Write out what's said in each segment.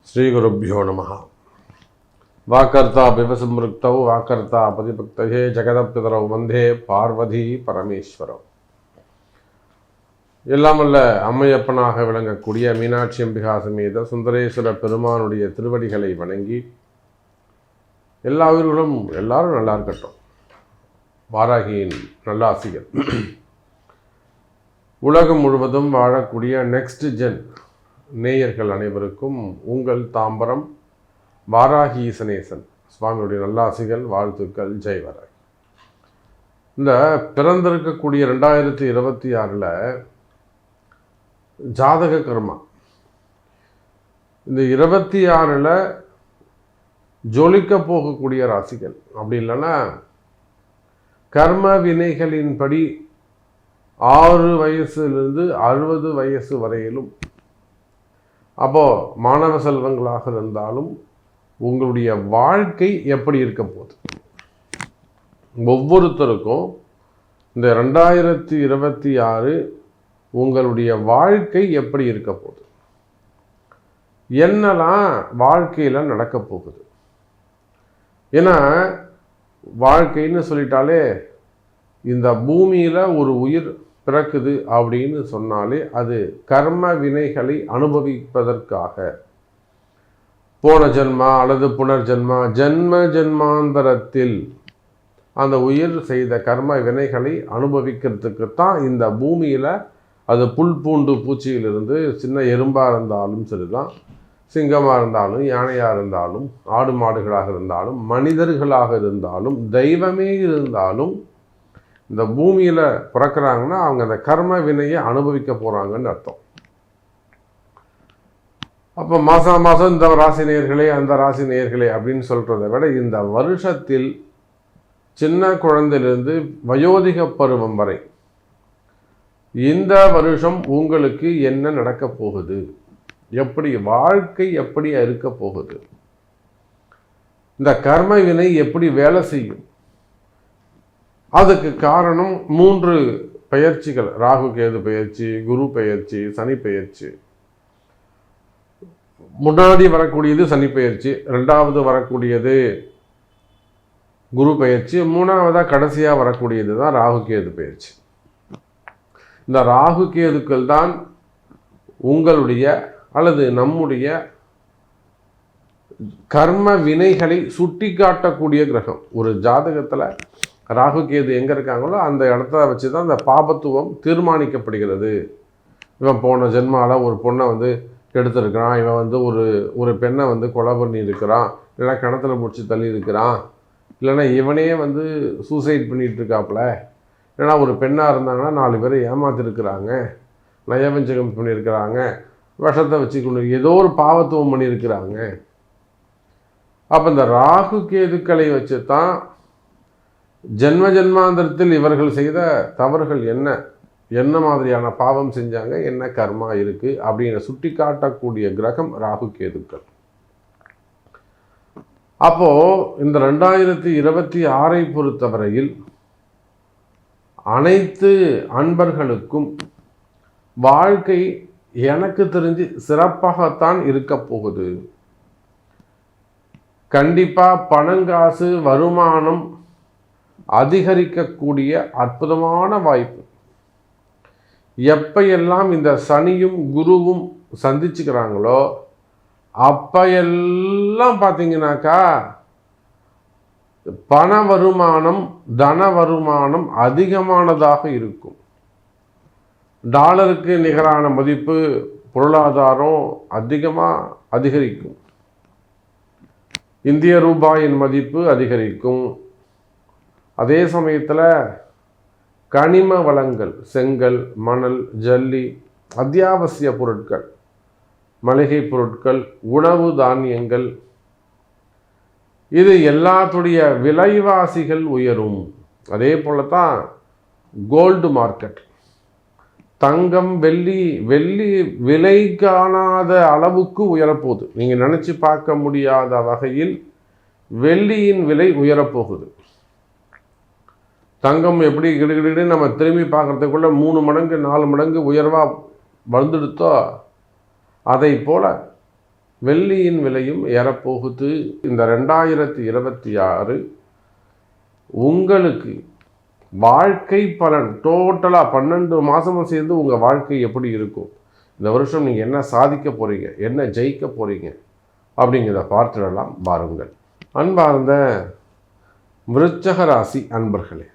ஸ்ரீகுருப்போ நம. வாக்கர்த்தா பிவசம்ருக்தௌ வாக்கர்த்தா பதிபக்தயே ஜெகதப்பிதரௌ வந்தே பார்வதி பரமேஸ்வரௌ. எல்லாம் வல்ல அம்மையப்பனாக விளங்கக்கூடிய மீனாட்சி அம்பிகா சமேத சுந்தரேஸ்வர பெருமானுடைய திருவடிகளை வணங்கி எல்லா உயிர்களும் எல்லாரும் நல்லா இருக்கட்டும். வாராகியின் நல்லாசிகள். உலகம் முழுவதும் வாழக்கூடிய நெக்ஸ்ட் ஜென் நேயர்கள் அனைவருக்கும் உங்கள் தாம்பரம் வாராகி ஈசனேசன் சுவாமியுடைய நல்லாசிகள், வாழ்த்துக்கள். ஜெய் வாராகி. இந்த பிறந்திருக்கக்கூடிய 2026 ஜாதக கர்மா, இந்த 26 ஜொலிக்க போகக்கூடிய ராசிகள், அப்படி இல்லைன்னா கர்ம வினைகளின்படி 6 வயசுலேருந்து 60 வயசு வரையிலும், அப்போது மாணவ செல்வங்களாக இருந்தாலும் உங்களுடைய வாழ்க்கை எப்படி இருக்க போகுது, ஒவ்வொருத்தருக்கும் இந்த 2026 உங்களுடைய வாழ்க்கை எப்படி இருக்க போகுது, என்னெல்லாம் வாழ்க்கையில் நடக்க போகுது. ஏன்னா வாழ்க்கைன்னு சொல்லிட்டாலே இந்த பூமியில் ஒரு உயிர் பிறக்குது அப்படின்னு சொன்னாலே அது கர்ம வினைகளை அனுபவிப்பதற்காக போன ஜென்மா அல்லது புனர்ஜென்மா ஜென்மாந்தரத்தில் அந்த உயிர் செய்த கர்ம வினைகளை அனுபவிக்கிறதுக்கு தான் இந்த பூமியில், அது புல் பூண்டு பூச்சியிலிருந்து சின்ன எறும்பாக இருந்தாலும் சரிதான், சிங்கமாக இருந்தாலும் யானையாக இருந்தாலும் ஆடு மாடுகளாக இருந்தாலும் மனிதர்களாக இருந்தாலும் தெய்வமே இருந்தாலும் இந்த பூமியில் பிறக்கிறாங்கன்னா அவங்க அந்த கர்ம வினையை அனுபவிக்க போகிறாங்கன்னு அர்த்தம். அப்போ மாதம் மாதம் இந்த ராசி நேயர்களே அந்த ராசி நேயர்களே அப்படின்னு சொல்கிறத விட இந்த வருஷத்தில் சின்ன குழந்தையிலிருந்து வயோதிக பருவம் வரை இந்த வருஷம் உங்களுக்கு என்ன நடக்க போகுது, எப்படி வாழ்க்கை எப்படி இருக்க போகுது, இந்த கர்ம வினை எப்படி வேலை செய்யும். அதுக்கு காரணம் 3 பெயர்ச்சிகள்: ராகு கேது பெயர்ச்சி, குரு பெயர்ச்சி, சனி பெயர்ச்சி. முன்னாடி வரக்கூடியது சனி பெயர்ச்சி, 2வது வரக்கூடியது குரு பெயர்ச்சி, 3வதாக கடைசியாக வரக்கூடியது தான் ராகு கேது பெயர்ச்சி. இந்த ராகு கேதுக்கள் தான் உங்களுடைய அல்லது நம்முடைய கர்ம வினைகளை சுட்டி காட்டக்கூடிய கிரகம். ஒரு ஜாதகத்தில் ராகு கேது எங்கே இருக்காங்களோ அந்த இடத்த வச்சு தான் அந்த பாபத்துவம் தீர்மானிக்கப்படுகிறது. இவன் போன ஜென்மாவில் ஒரு பொண்ணை கெடுத்துருக்கிறான், இவன் ஒரு பெண்ணை கொலை பண்ணி இருக்கிறான், இல்லைன்னா கிணத்துல முடிச்சு தள்ளி இருக்கிறான், இல்லைன்னா இவனே சூசைட் பண்ணிகிட்டு இருக்காப்புல, இல்லைன்னா ஒரு பெண்ணாக இருந்தாங்கன்னா 4 பேரை ஏமாத்திருக்கிறாங்க, நயவஞ்சகம் பண்ணியிருக்கிறாங்க, விஷத்தை வச்சு கொண்டு ஏதோ ஒரு பாவத்துவம் பண்ணியிருக்கிறாங்க. அப்போ இந்த ராகு கேதுக்களை வச்சு தான் ஜென்மாந்தரத்தில் இவர்கள் செய்த தவறுகள் என்ன மாதிரியான பாவம் செஞ்சாங்க, என்ன கர்மா இருக்குது அப்படின்னு சுட்டி காட்டக்கூடிய கிரகம் ராகு கேதுக்கள். அப்போது இந்த 2026 பொறுத்தவரையில் அனைத்து அன்பர்களுக்கும் வாழ்க்கை எனக்கு தெரிஞ்சு சிறப்பாகத்தான் இருக்க போகுது. கண்டிப்பாக பணங்காசு வருமானம் அதிகரிக்கக்கூடிய அற்புதமான வாய்ப்பு. எப்பையெல்லாம் இந்த சனியும் குருவும் சந்திச்சுக்கிறாங்களோ அப்பையெல்லாம் பார்த்தீங்கன்னாக்கா பண வருமானம் தன வருமானம் அதிகமானதாக இருக்கும். டாலருக்கு நிகரான மதிப்பு பொருளாதாரம் அதிகரிக்கும். இந்திய ரூபாயின் மதிப்பு அதிகரிக்கும். அதே சமயத்தில் கனிம வளங்கள், செங்கல், மணல், ஜல்லி, அத்தியாவசிய பொருட்கள், மளிகை பொருட்கள், உணவு தானியங்கள், இது எல்லாத்துடைய விலைவாசிகள் உயரும். அதே போல தான் கோல்டு மார்க்கெட், தங்கம், வெள்ளி விலை காணாத அளவுக்கு உயரப்போகுது. நீங்கள் நினச்சி பார்க்க முடியாத வகையில் வெள்ளியின் விலை உயரப்போகுது. தங்கம் எப்படி கிடுகிடு நம்ம திரும்பி பார்க்குறதுக்குள்ள 3 மடங்கு 4 மடங்கு உயர்வாக வந்துடுத்தோ, அதை போல் வெள்ளியின் விலையும் ஏறப்போகுது. இந்த 2026 உங்களுக்கு வாழ்க்கை பலன் டோட்டலாக 12 மாதமும் சேர்ந்து உங்கள் வாழ்க்கை எப்படி இருக்கும், இந்த வருஷம் நீங்கள் என்ன சாதிக்க போகிறீங்க, என்ன ஜெயிக்க போகிறீங்க அப்படிங்கிறத பார்த்துடலாம் பாருங்கள். அன்பார்ந்த விருச்சக ராசி அன்பர்களே,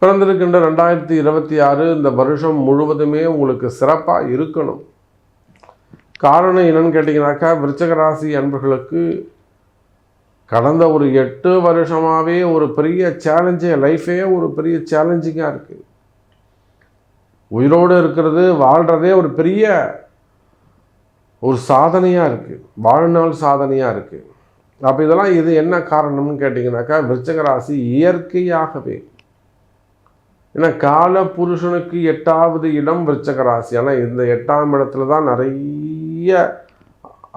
பிறந்திருக்கின்ற 2026 இந்த வருஷம் முழுவதுமே உங்களுக்கு சிறப்பாக இருக்கணும். காரணம் என்னன்னு கேட்டிங்கனாக்கா, விருச்சக ராசி அன்பர்களுக்கு கடந்த ஒரு 8 வருஷமாகவே ஒரு பெரிய சேலஞ்சே, லைஃபே ஒரு பெரிய சேலஞ்சிங்காக இருக்குது. உயிரோடு இருக்கிறது, வாழ்கிறதே ஒரு பெரிய ஒரு சாதனையாக இருக்குது, வாழ்நாள் சாதனையாக இருக்குது. அப்போ இதெல்லாம் இது என்ன காரணம்னு கேட்டிங்கனாக்கா, விருச்சக ராசி இயற்கையாகவே, ஏன்னா கால புருஷனுக்கு 8வது இடம் விருச்சக ராசி. ஆனால் இந்த 8ஆம் இடத்துல தான் நிறைய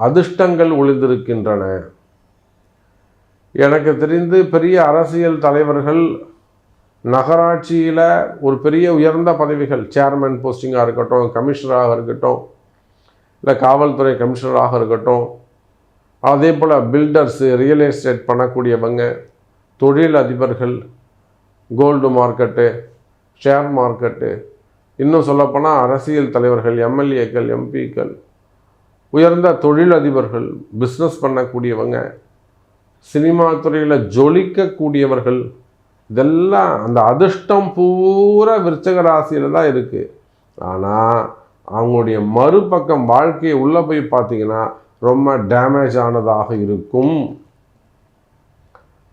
அதிர்ஷ்டங்கள் ஒளிந்திருக்கின்றன. எனக்கு தெரிந்து பெரிய அரசியல் தலைவர்கள், நகராட்சியில் ஒரு பெரிய உயர்ந்த பதவிகள், சேர்மன் போஸ்டிங்காக இருக்கட்டும், கமிஷனராக இருக்கட்டும், இல்லை காவல்துறை கமிஷனராக இருக்கட்டும், அதே போல் பில்டர்ஸு, ரியல் எஸ்டேட் பண்ணக்கூடியவங்க, தொழில் அதிபர்கள், கோல்டு மார்க்கெட்டு, ஷேர் மார்க்கெட்டு, இன்னும் சொல்லப்போனால் அரசியல் தலைவர்கள், எம்எல்ஏக்கள், எம்பிக்கள், உயர்ந்த தொழில் அதிபர்கள், பிஸ்னஸ் பண்ணக்கூடியவங்க, சினிமா துறையில் ஜொலிக்கக்கூடியவர்கள், இதெல்லாம் அந்த அதிர்ஷ்டம் பூரா விருச்சக ராசியில் தான் இருக்குது. ஆனால் அவங்களுடைய மறுபக்கம் வாழ்க்கையை உள்ளே போய் பார்த்தீங்கன்னா ரொம்ப டேமேஜ் ஆனதாக இருக்கும்.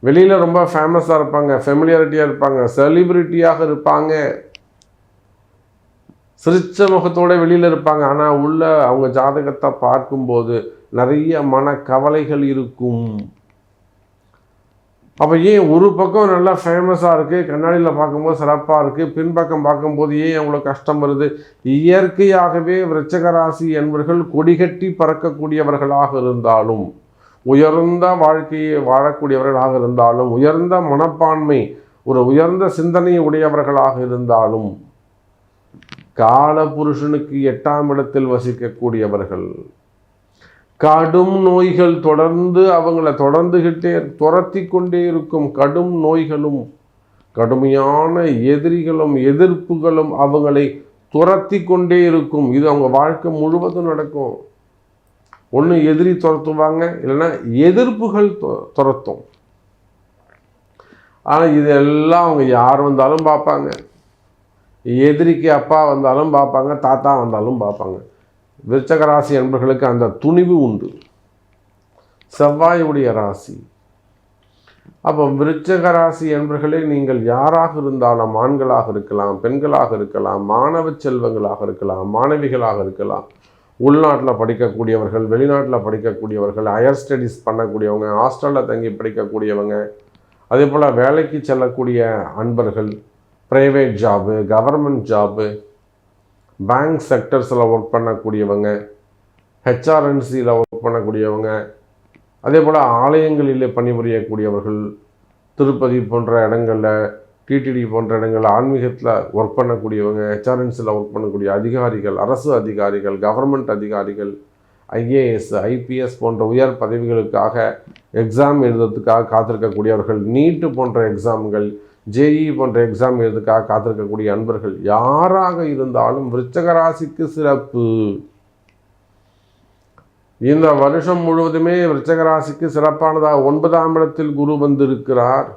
வெளியில் ரொம்ப ஃபேமஸாக இருப்பாங்க, ஃபெமிலியாரிட்டியாக இருப்பாங்க, செலிபிரிட்டியாக இருப்பாங்க, சிரிச்ச முகத்தோடு வெளியில் இருப்பாங்க. ஆனால் உள்ள அவங்க ஜாதகத்தை பார்க்கும்போது நிறைய மனக்கவலைகள் இருக்கும். அப்போ ஏன் ஒரு பக்கம் நல்லா ஃபேமஸாக இருக்குது, கண்ணாடியில் பார்க்கும்போது சிறப்பாக இருக்குது, பின்பக்கம் பார்க்கும்போது ஏன் அவங்களுக்கு கஷ்டம் வருது? இயற்கையாகவே விருச்சக ராசி என்பவர்கள் கொடிகட்டி பறக்கக்கூடியவர்களாக இருந்தாலும், உயர்ந்த வாழ்க்கையை வாழக்கூடியவர்களாக இருந்தாலும், உயர்ந்த மனப்பான்மை, ஒரு உயர்ந்த சிந்தனை உடையவர்களாக இருந்தாலும், கால புருஷனுக்கு 8ஆம் இடத்தில் வசிக்கக்கூடியவர்கள், கடும் நோய்கள் தொடர்ந்து அவங்கள துரத்தி கொண்டே இருக்கும். கடும் நோய்களும் கடுமையான எதிரிகளும் எதிர்ப்புகளும் அவங்களை துரத்தி கொண்டே இருக்கும். இது அவங்க வாழ்க்கை முழுவதும் நடக்கும். ஒன்று எதிரி துரத்துவாங்க, இல்லைன்னா எதிர்ப்புகள் துரத்தும். ஆனால் இதெல்லாம் அவங்க யார் வந்தாலும் பார்ப்பாங்க. எதிரிக்கு அப்பா வந்தாலும் பார்ப்பாங்க, தாத்தா வந்தாலும் பார்ப்பாங்க. விருச்சக ராசி என்பவர்களுக்கு அந்த துணிவு உண்டு. செவ்வாயுடைய ராசி. அப்போ விருச்சக ராசி என்பவர்களே, நீங்கள் யாராக இருந்தாலும், ஆண்களாக இருக்கலாம், பெண்களாக இருக்கலாம், மாணவ செல்வங்களாக இருக்கலாம், மாணவிகளாக இருக்கலாம், உள்நாட்டில் படிக்கக்கூடியவர்கள், வெளிநாட்டில் படிக்கக்கூடியவர்கள், ஹையர் ஸ்டடீஸ் பண்ணக்கூடியவங்க, ஹாஸ்டலில் தங்கி படிக்கக்கூடியவங்க, அதே போல் வேலைக்கு செல்லக்கூடிய அன்பர்கள், private job, government job, bank செக்டர்ஸில் ஒர்க் பண்ணக்கூடியவங்க, ஹெச்ஆர்என்சியில் ஒர்க் பண்ணக்கூடியவங்க, அதே போல் ஆலயங்களிலே பணிபுரியக்கூடியவர்கள், திருப்பதி போன்ற இடங்களில், டிடிடி போன்ற இடங்களில் ஆன்மீகத்தில் ஒர்க் பண்ணக்கூடியவங்க, ஹெச்ஆர்என்சியில் ஒர்க் பண்ணக்கூடிய அதிகாரிகள், அரசு அதிகாரிகள், கவர்மெண்ட் அதிகாரிகள், ஐஏஎஸ், ஐபிஎஸ் போன்ற உயர் பதவிகளுக்காக எக்ஸாம் எழுதுறதுக்காக காத்திருக்கக்கூடியவர்கள், நீட்டு போன்ற எக்ஸாம்கள், ஜேஇ போன்ற எக்ஸாம் எழுதுறதுக்காக காத்திருக்கக்கூடிய அன்பர்கள் யாராக இருந்தாலும் விருச்சக ராசிக்கு சிறப்பு. இந்த வருஷம் முழுவதுமே விருச்சக ராசிக்கு சிறப்பானதாக 9ஆம் இடத்தில் குரு வந்திருக்கிறார்.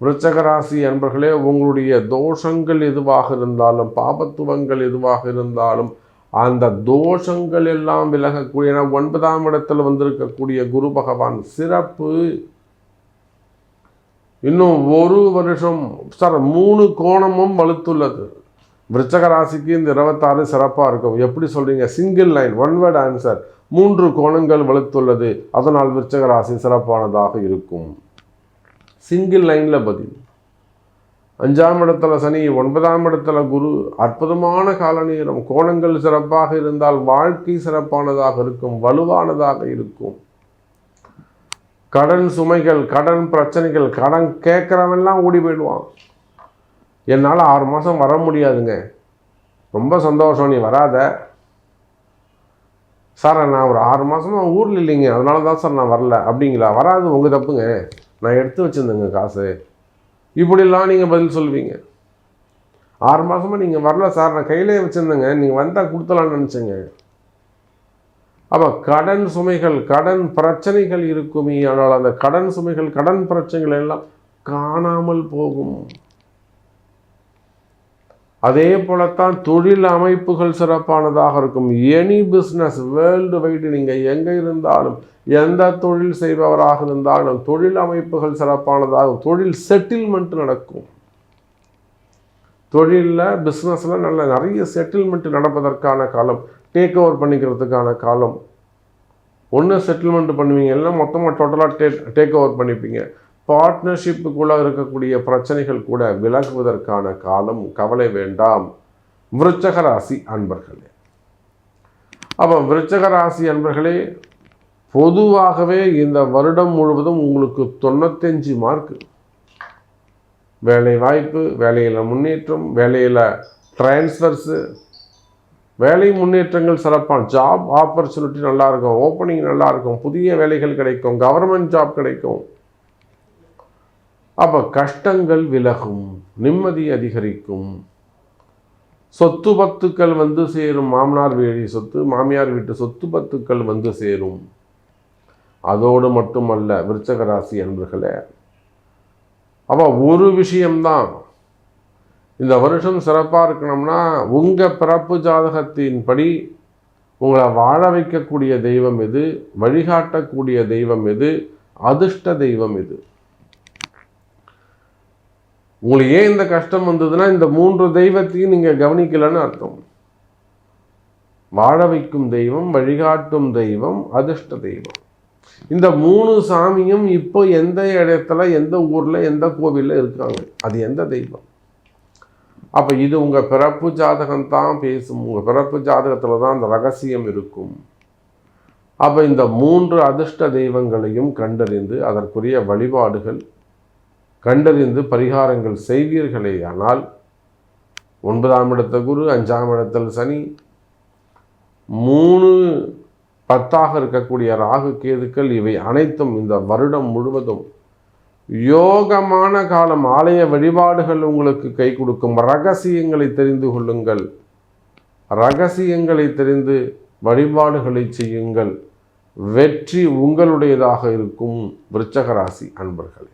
விருச்சக ராசி அன்பர்களே, உங்களுடைய தோஷங்கள் எதுவாக இருந்தாலும், பாபத்துவங்கள் எதுவாக இருந்தாலும், அந்த தோஷங்கள் எல்லாம் விலகக்கூடிய 9ஆம் இடத்தில் வந்திருக்கக்கூடிய குரு பகவான் சிறப்பு. இன்னும் ஒரு வருஷம் 3 கோணமும் வலுத்துள்ளது. விருச்சக ராசிக்கு இந்த 26 சிறப்பாக இருக்கும். எப்படி சொல்கிறீங்க? Single line, one word answer. 3 கோணங்கள் வலுத்துள்ளது, அதனால் விருச்சக ராசி சிறப்பானதாக இருக்கும். சிங்கிள் லைனில் பதில். 5ஆம் இடத்துல சனி, 9ஆம் இடத்துல குரு, அற்புதமான கால நேரம். கோணங்கள் சிறப்பாக இருந்தால் வாழ்க்கை சிறப்பானதாக இருக்கும், வலுவானதாக இருக்கும். கடன் சுமைகள், கடன் பிரச்சனைகள், கடன் கேட்குறவெல்லாம் ஓடி போயிடுவான். என்னால் 6 மாதம் வர முடியாதுங்க. ரொம்ப சந்தோஷம், நீ வராத. சார் நான் ஒரு 6 மாதமாக ஊரில் இல்லைங்க, அதனால தான் சார் நான் வரல அப்படிங்களா? வராது, உங்கள் தப்புங்க, நான் எடுத்து வச்சுருந்தேங்க காசு. இப்படிலாம் நீங்கள் பதில் சொல்லுவீங்க. 6 மாதமாக நீங்கள் வரல சார், நான் கையிலே வச்சுருந்தேங்க, நீங்கள் வந்தால் கொடுத்தலான்னு நினச்சேங்க. அப்போ கடன் சுமைகள், கடன் பிரச்சனைகள் இருக்குமே, ஆனால் அந்த கடன் சுமைகள், கடன் பிரச்சனைகள் எல்லாம் காணாமல் போகும். அதே போலத்தான் தொழில் அமைப்புகள் சிறப்பானதாக இருக்கும். எனி பிஸ்னஸ் வேர்ல்டு வைடு, நீங்கள் எங்கே இருந்தாலும், எந்த தொழில் செய்பவராக இருந்தாலும் தொழில் அமைப்புகள் சிறப்பானதாகும். தொழில் செட்டில்மெண்ட் நடக்கும். தொழிலில் பிஸ்னஸில் நிறைய செட்டில்மெண்ட் நடப்பதற்கான காலம், டேக் ஓவர் பண்ணிக்கிறதுக்கான காலம். ஒன்று செட்டில்மெண்ட் பண்ணுவீங்க, எல்லாம் மொத்தமாக டோட்டலாக டேக் ஓவர் பண்ணிப்பீங்க. பார்ட்னர்ஷிப்புக்குள்ளே இருக்கக்கூடிய பிரச்சனைகள் கூட விலகுவதற்கான காலம். கவலை வேண்டாம் விருச்சக ராசி அன்பர்களே. அப்போ விருச்சக ராசி அன்பர்களே, பொதுவாகவே இந்த வருடம் முழுவதும் உங்களுக்கு 95 மார்க்கு. வேலை வாய்ப்பு, வேலையில் முன்னேற்றம், வேலையில் டிரான்ஸ்ஃபர்ஸு, வேலை முன்னேற்றங்கள் சிறப்பான, ஜாப் ஆப்பர்ச்சுனிட்டி நல்லாயிருக்கும், ஓப்பனிங் நல்லாயிருக்கும், புதிய வேலைகள் கிடைக்கும், கவர்மெண்ட் ஜாப் கிடைக்கும். அப்போ கஷ்டங்கள் விலகும், நிம்மதி அதிகரிக்கும், சொத்து பத்துக்கள் வந்து சேரும். மாமனார் வீடு சொத்து, மாமியார் வீட்டு சொத்து பத்துக்கள் வந்து சேரும். அதோடு மட்டுமல்ல விருச்சக ராசி அன்பர்களே, அப்போ ஒரு விஷயம்தான் இந்த வருஷம் சிறப்பாக இருக்கணும்னா, உங்கள் பிறப்பு ஜாதகத்தின்படி உங்களை வாழ வைக்கக்கூடிய தெய்வம் எது, வழிகாட்டக்கூடிய தெய்வம் எது, அதிர்ஷ்ட தெய்வம் எது. உங்களுக்கு ஏன் இந்த கஷ்டம் வந்ததுன்னா, இந்த 3 தெய்வத்தையும் நீங்கள் கவனிக்கலன்னு அர்த்தம். வாழ வைக்கும் தெய்வம், வழிகாட்டும் தெய்வம், அதிர்ஷ்ட தெய்வம். இந்த 3 சாமியும் இப்போ எந்த இடத்துல, எந்த ஊரில், எந்த கோவிலில் இருக்காங்க, அது எந்த தெய்வம்? அப்போ இது உங்கள் பிறப்பு ஜாதகம்தான் பேசும். உங்கள் பிறப்பு ஜாதகத்தில் தான் அந்த ரகசியம் இருக்கும். அப்போ இந்த 3 அதிர்ஷ்ட தெய்வங்களையும் கண்டறிந்து அதற்குரிய வழிபாடுகள் கண்டறிந்து பரிகாரங்கள் செய்வீர்களே ஆனால், 9ஆம் இடத்த குரு, 5ஆம் இடத்தில் சனி, 3 10ஆக இருக்கக்கூடிய ராகு கேதுக்கள், இவை அனைத்தும் இந்த வருடம் முழுவதும் யோகமான காலம். ஆலய வழிபாடுகள் உங்களுக்கு கை கொடுக்கும். ரகசியங்களை தெரிந்து கொள்ளுங்கள், ரகசியங்களை தெரிந்து வழிபாடுகளை செய்யுங்கள். வெற்றி உங்களுடையதாக இருக்கும் விருச்சக ராசி அன்பர்களே.